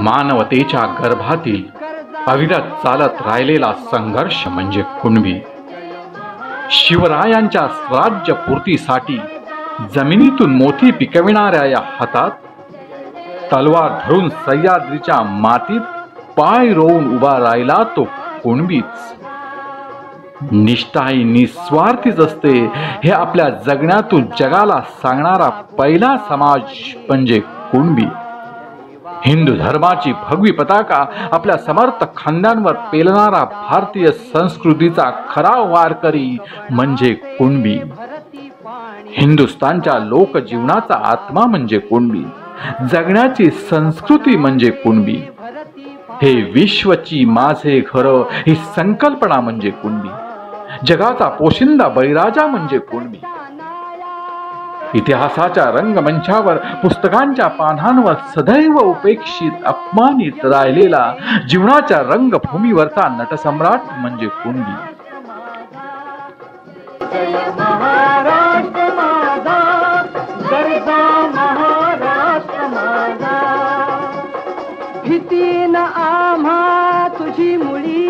मानवतेच्या गर्भातील अविरत चालत राहिलेला संघर्ष म्हणजे कुणबी. शिवरायांच्या स्वराज्यपूर्तीसाठी जमिनीतून मोती पिकविणाऱ्या या हातात तलवार धरून सह्याद्रीच्या मातीत पाय रोवून उभा राहिला तो कुणबीच. निष्ठा ही निस्वार्थीच असते हे आपल्या जगण्यातून जगाला सांगणारा पहिला समाज म्हणजे कुणबी. हिंदू धर्माची भगवी पताका आपल्या समर्थ खांद्यांवर पेलणारा भारतीय संस्कृतीचा खरा वारकरी म्हणजे कुणबी. हिंदुस्थानच्या लोकजीवनाचा आत्मा म्हणजे कुणबी. जगण्याची संस्कृती म्हणजे कुणबी. हे विश्वची माझे घर ही संकल्पना म्हणजे कुणबी. जगाचा पोशिंदा बळीराजा म्हणजे कुणबी. इतिहासाच्या रंगमंचावर पुस्तकांच्या पानांवर सदैव उपेक्षित अपमानित राहिलेला जीवनाच्या रंगभूमीवरचा नटसम्राट म्हणजे कुणबी. महाराष्ट्र माझा, गरजा महाराष्ट्र माझा, भीती न आम्हा तुझी मुळी